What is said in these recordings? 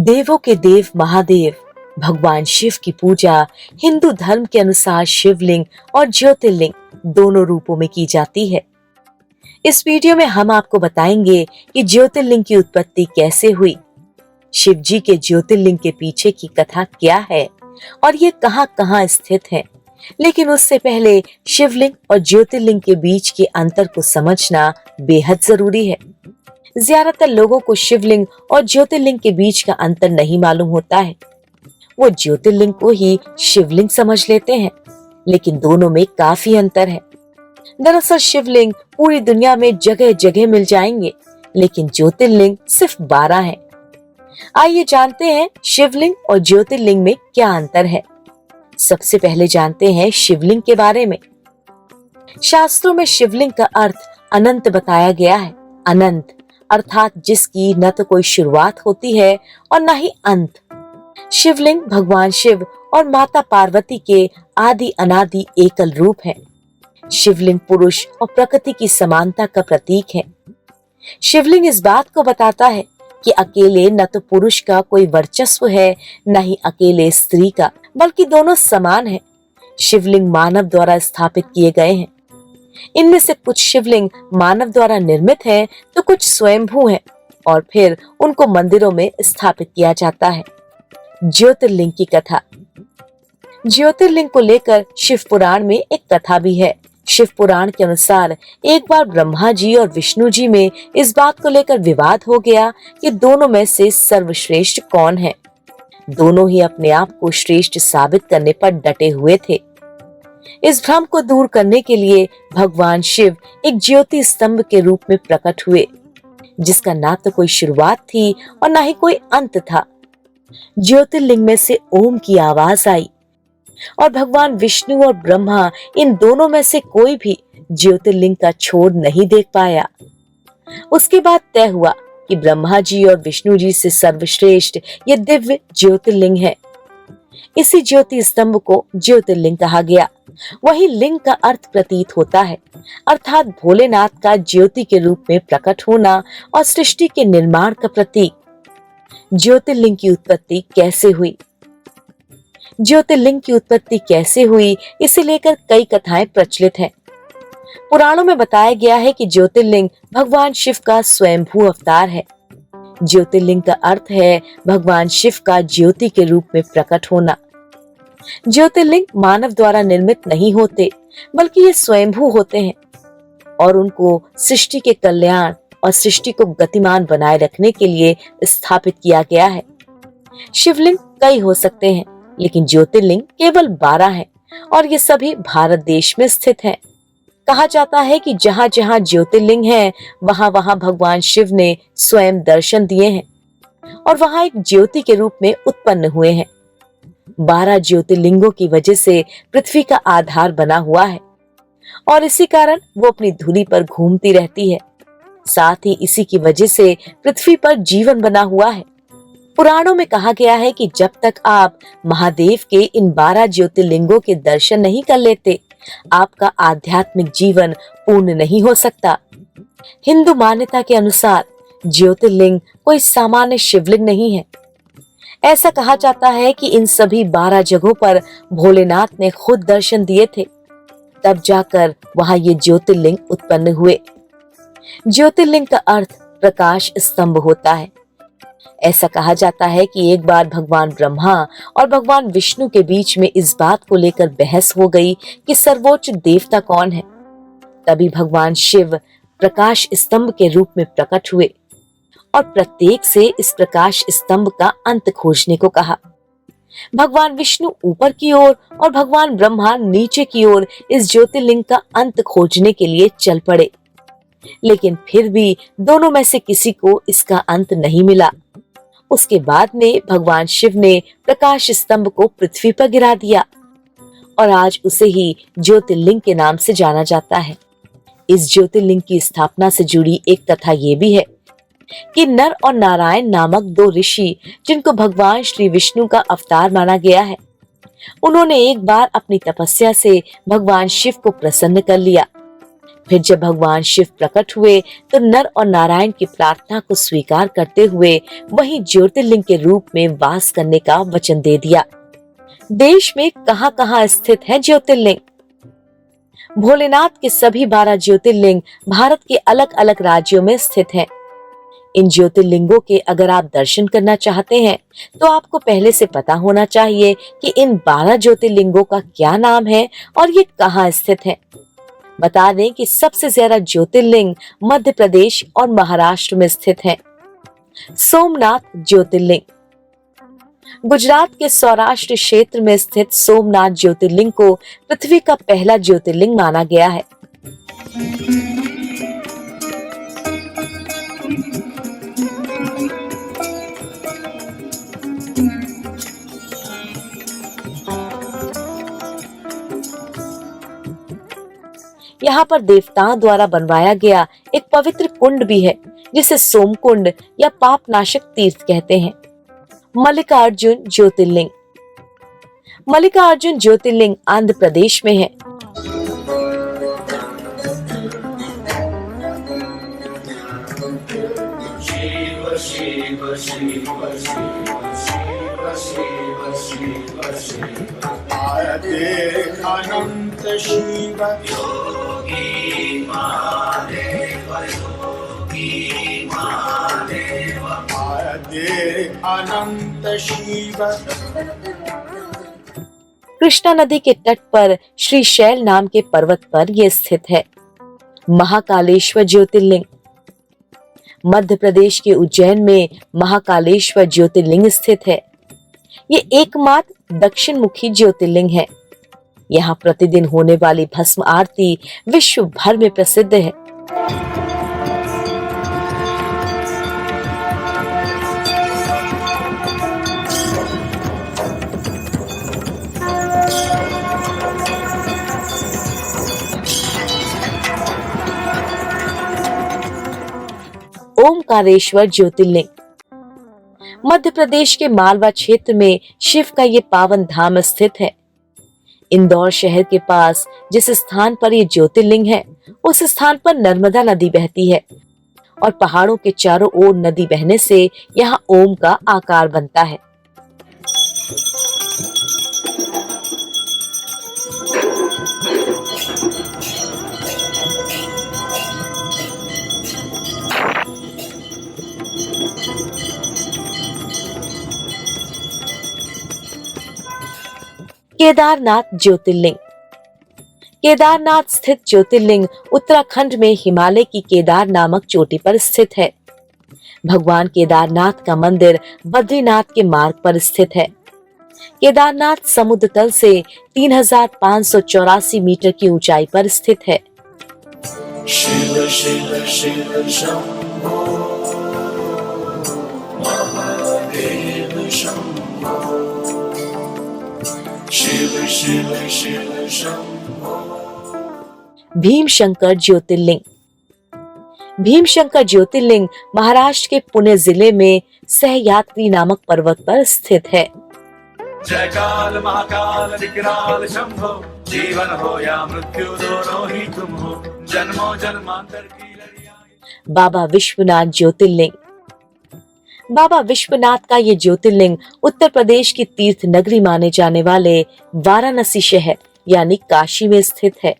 देवों के देव महादेव भगवान शिव की पूजा हिंदू धर्म के अनुसार शिवलिंग और ज्योतिर्लिंग दोनों रूपों में की जाती है। इस वीडियो में हम आपको बताएंगे कि ज्योतिर्लिंग की उत्पत्ति कैसे हुई, शिव जी के ज्योतिर्लिंग के पीछे की कथा क्या है और ये कहां-कहां स्थित है। लेकिन उससे पहले शिवलिंग और ज्योतिर्लिंग के बीच के अंतर को समझना बेहद जरूरी है। ज्यादातर लोगों को शिवलिंग और ज्योतिर्लिंग के बीच का अंतर नहीं मालूम होता है। वो ज्योतिर्लिंग को ही शिवलिंग समझ लेते हैं, लेकिन दोनों में काफी अंतर है। दरअसल शिवलिंग पूरी दुनिया में जगह जगह मिल जाएंगे, लेकिन ज्योतिर्लिंग सिर्फ 12 हैं। आइए जानते हैं शिवलिंग और ज्योतिर्लिंग में क्या अंतर है। सबसे पहले जानते हैं शिवलिंग के बारे में। शास्त्रों में शिवलिंग का अर्थ अनंत बताया गया है। अनंत अर्थात जिसकी न तो कोई शुरुआत होती है और न ही अंत। शिवलिंग भगवान शिव और माता पार्वती के आदि अनादि एकल रूप है। शिवलिंग पुरुष और प्रकृति की समानता का प्रतीक है। शिवलिंग इस बात को बताता है कि अकेले न तो पुरुष का कोई वर्चस्व है, न ही अकेले स्त्री का, बल्कि दोनों समान है। शिवलिंग मानव द्वारा स्थापित किए गए हैं। इनमें से कुछ शिवलिंग मानव द्वारा निर्मित हैं, तो कुछ स्वयंभू हैं और फिर उनको मंदिरों में स्थापित किया जाता है। ज्योतिर्लिंग की कथा। ज्योतिर्लिंग को लेकर शिव पुराण में एक कथा भी है। शिव पुराण के अनुसार एक बार ब्रह्मा जी और विष्णु जी में इस बात को लेकर विवाद हो गया कि दोनों में से सर्वश्रेष्ठ कौन है। दोनों ही अपने आप को श्रेष्ठ साबित करने पर डटे हुए थे। इस भ्रम को दूर करने के लिए भगवान शिव एक ज्योति स्तंभ के रूप में प्रकट हुए, जिसका ना तो कोई शुरुआत थी और ना ही कोई अंत था। ज्योतिर्लिंग में से ओम की आवाज आई और भगवान विष्णु और ब्रह्मा इन दोनों में से कोई भी ज्योतिर्लिंग का छोर नहीं देख पाया। उसके बाद तय हुआ कि ब्रह्मा जी और विष्णु जी से सर्वश्रेष्ठ ये दिव्य ज्योतिर्लिंग है। इसी ज्योति स्तंभ को ज्योतिर्लिंग कहा गया। वही लिंग का अर्थ प्रतीत होता है, अर्थात भोलेनाथ का ज्योति के रूप में प्रकट होना और सृष्टि के निर्माण का प्रतीक। ज्योतिर्लिंग की उत्पत्ति कैसे हुई? ज्योतिर्लिंग की उत्पत्ति कैसे हुई, इसे लेकर कई कथाएं प्रचलित हैं। पुराणों में बताया गया है कि ज्योतिर्लिंग भगवान शिव का स्वयंभू अवतार है। ज्योतिर्लिंग का अर्थ है भगवान शिव का ज्योति के रूप में प्रकट होना। ज्योतिर्लिंग मानव द्वारा निर्मित नहीं होते, बल्कि ये स्वयंभू होते हैं और उनको सृष्टि के कल्याण और सृष्टि को गतिमान बनाए रखने के लिए स्थापित किया गया है। शिवलिंग कई हो सकते हैं, लेकिन ज्योतिर्लिंग केवल 12 हैं और ये सभी भारत देश में स्थित हैं। कहा जाता है कि जहां जहां ज्योतिर्लिंग है, वहां वहां भगवान शिव ने स्वयं दर्शन दिए हैं और वहां एक ज्योति के रूप में उत्पन्न हुए हैं। 12 ज्योतिर्लिंगों की वजह से पृथ्वी का आधार बना हुआ है और इसी कारण वो अपनी धुरी पर घूमती रहती है। साथ ही इसी की वजह से पृथ्वी पर जीवन बना हुआ है। पुराणों में कहा गया है कि जब तक आप महादेव के इन 12 ज्योतिर्लिंगों के दर्शन नहीं कर लेते, आपका आध्यात्मिक जीवन पूर्ण नहीं हो सकता। हिंदू मान्यता के अनुसार ज्योतिर्लिंग कोई सामान्य शिवलिंग नहीं है। ऐसा कहा जाता है कि इन सभी 12 जगहों पर भोलेनाथ ने खुद दर्शन दिए थे, तब जाकर वहां ये ज्योतिर्लिंग उत्पन्न हुए। ज्योतिर्लिंग का अर्थ प्रकाश स्तंभ होता है। ऐसा कहा जाता है कि एक बार भगवान ब्रह्मा और भगवान विष्णु के बीच में इस बात को लेकर बहस हो गई कि सर्वोच्च देवता कौन है। तभी भगवान शिव प्रकाश स्तंभ के रूप में प्रकट हुए और प्रत्येक से इस प्रकाश स्तंभ का अंत खोजने को कहा। भगवान विष्णु ऊपर की ओर और भगवान ब्रह्मा नीचे की ओर इस ज्योतिर्लिंग का अंत खोजने के लिए चल पड़े, लेकिन फिर भी दोनों में से किसी को इसका अंत नहीं मिला। उसके बाद में भगवान शिव ने प्रकाश स्तंभ को पृथ्वी पर गिरा दिया और आज उसे ही ज्योतिर्लिंग के नाम से जाना जाता है। इस ज्योतिर्लिंग की स्थापना से जुड़ी एक कथा ये भी है कि नर और नारायण नामक 2 ऋषि, जिनको भगवान श्री विष्णु का अवतार माना गया है, उन्होंने एक बार अपनी तपस्या से भगवान शिव को प्रसन्न कर लिया। फिर जब भगवान शिव प्रकट हुए तो नर और नारायण की प्रार्थना को स्वीकार करते हुए वहीं ज्योतिर्लिंग के रूप में वास करने का वचन दे दिया। देश में कहां कहां स्थित है ज्योतिर्लिंग? भोलेनाथ के सभी 12 ज्योतिर्लिंग भारत के अलग अलग राज्यों में स्थित हैं। इन ज्योतिर्लिंगों के अगर आप दर्शन करना चाहते हैं तो आपको पहले से पता होना चाहिए कि इन 12 ज्योतिर्लिंगों का क्या नाम है और ये कहाँ स्थित है। बता दें कि सबसे ज्यादा ज्योतिर्लिंग मध्य प्रदेश और महाराष्ट्र में स्थित हैं। सोमनाथ ज्योतिर्लिंग गुजरात के सौराष्ट्र क्षेत्र में स्थित सोमनाथ ज्योतिर्लिंग को पृथ्वी का पहला ज्योतिर्लिंग माना गया है। यहाँ पर देवताओं द्वारा बनवाया गया एक पवित्र कुंड भी है जिसे सोमकुंड या पापनाशक तीर्थ कहते हैं। मल्लिकार्जुन ज्योतिर्लिंग मल्लिकार्जुन ज्योतिर्लिंग आंध्र प्रदेश में है। शिव शिव शिव शिव शिव शिव शिव शिव अनंत शिव योगी महादेव योगी महादेव अनंत शिव। कृष्णा नदी के तट पर श्री शैल नाम के पर्वत पर यह स्थित है। महाकालेश्वर ज्योतिर्लिंग मध्य प्रदेश के उज्जैन में महाकालेश्वर ज्योतिर्लिंग स्थित है। ये एकमात्र दक्षिण मुखी ज्योतिर्लिंग है। यहाँ प्रतिदिन होने वाली भस्म आरती विश्व भर में प्रसिद्ध है। ओमकारेश्वर ज्योतिर्लिंग मध्य प्रदेश के मालवा क्षेत्र में शिव का ये पावन धाम स्थित है। इंदौर शहर के पास जिस स्थान पर ये ज्योतिर्लिंग है उस स्थान पर नर्मदा नदी बहती है और पहाड़ों के चारों ओर नदी बहने से यहाँ ओम का आकार बनता है। केदारनाथ ज्योतिर्लिंग केदारनाथ स्थित ज्योतिर्लिंग उत्तराखंड में हिमालय की केदार नामक चोटी पर स्थित है। भगवान केदारनाथ का मंदिर बद्रीनाथ के मार्ग पर स्थित है। केदारनाथ समुद्र तल से 3584 मीटर की ऊंचाई पर स्थित है। शिव शिव शिव शंभो महादेव शंभो शिव शिव शिव शंभो। भीमशंकर ज्योतिर्लिंग भीमशंकर ज्योतिर्लिंग महाराष्ट्र के पुणे जिले में सहयात्री नामक पर्वत पर स्थित है। जय काल महाकाल विकराल शंभो जीवन हो या मृत्यु दोनों ही तुम हो जन्मों जन्मांतर की लड़ाई। बाबा विश्वनाथ ज्योतिर्लिंग बाबा विश्वनाथ का ये ज्योतिर्लिंग उत्तर प्रदेश की तीर्थ नगरी माने जाने वाले वाराणसी शहर यानी काशी में स्थित है।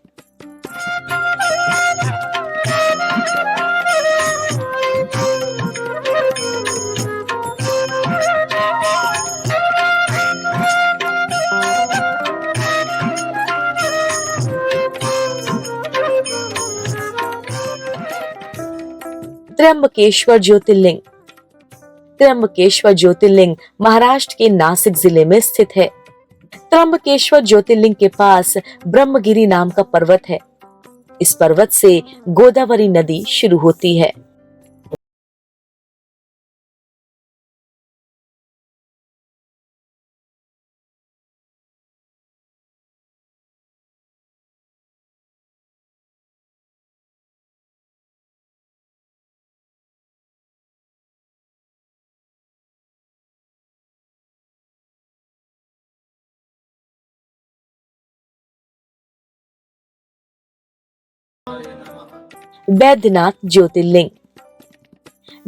त्र्यंबकेश्वर ज्योतिर्लिंग त्र्यंबकेश्वर ज्योतिर्लिंग महाराष्ट्र के नासिक जिले में स्थित है। त्र्यंबकेश्वर ज्योतिर्लिंग के पास ब्रह्मगिरी नाम का पर्वत है। इस पर्वत से गोदावरी नदी शुरू होती है। बैद्यनाथ ज्योतिर्लिंग।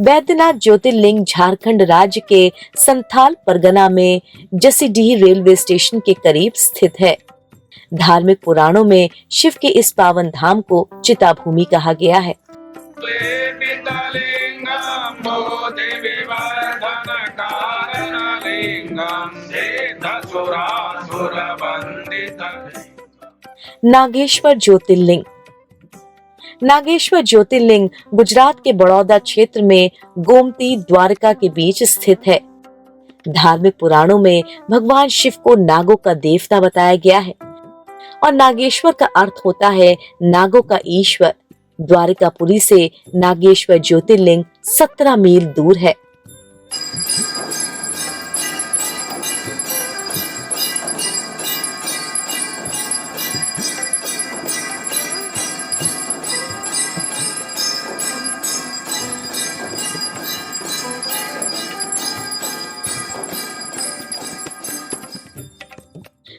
बैद्यनाथ ज्योतिर्लिंग झारखंड राज्य के संथाल परगना में जसीडीह रेलवे स्टेशन के करीब स्थित है। धार्मिक पुराणों में शिव के इस पावन धाम को चिता भूमि कहा गया है। नागेश्वर ज्योतिर्लिंग। नागेश्वर ज्योतिर्लिंग गुजरात के बड़ौदा क्षेत्र में गोमती द्वारका के बीच स्थित है। धार्मिक पुराणों में भगवान शिव को नागों का देवता बताया गया है और नागेश्वर का अर्थ होता है नागों का ईश्वर। द्वारिकापुरी से नागेश्वर ज्योतिर्लिंग 17 मील दूर है।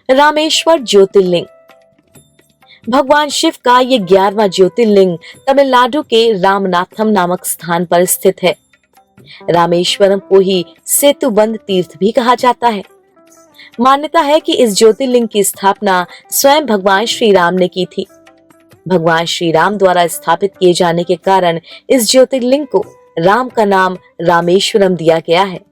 रामेश्वर ज्योतिर्लिंग। भगवान शिव का ये 11वां ज्योतिर्लिंग तमिलनाडु के रामनाथम नामक स्थान पर स्थित है। रामेश्वरम को ही सेतुबंध तीर्थ भी कहा जाता है। मान्यता है कि इस ज्योतिर्लिंग की स्थापना स्वयं भगवान श्री राम ने की थी। भगवान श्री राम द्वारा स्थापित किए जाने के कारण इस ज्योतिर्लिंग को राम का नाम रामेश्वरम दिया गया है।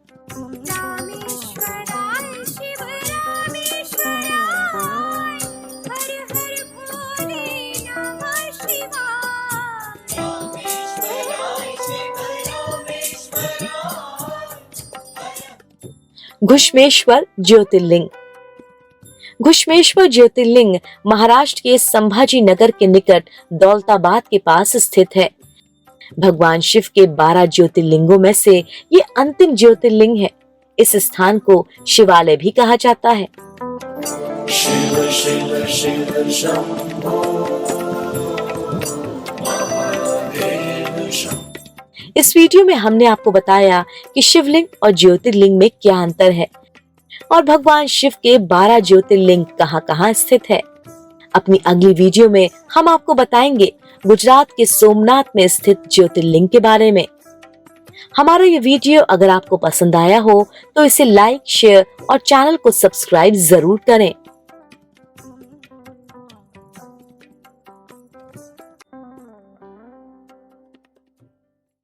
घुश्मेश्वर ज्योतिर्लिंग। घुश्मेश्वर ज्योतिर्लिंग महाराष्ट्र के संभाजी नगर के निकट दौलताबाद के पास स्थित है। भगवान शिव के 12 ज्योतिर्लिंगों में से ये अंतिम ज्योतिर्लिंग है। इस स्थान को शिवालय भी कहा जाता है। शिव शिव शिव शंभो महादेव शंभो। इस वीडियो में हमने आपको बताया कि शिवलिंग और ज्योतिर्लिंग में क्या अंतर है और भगवान शिव के 12 ज्योतिर्लिंग कहां-कहां स्थित है। अपनी अगली वीडियो में हम आपको बताएंगे गुजरात के सोमनाथ में स्थित ज्योतिर्लिंग के बारे में। हमारा ये वीडियो अगर आपको पसंद आया हो तो इसे लाइक, शेयर और चैनल को सब्सक्राइब जरूर करें।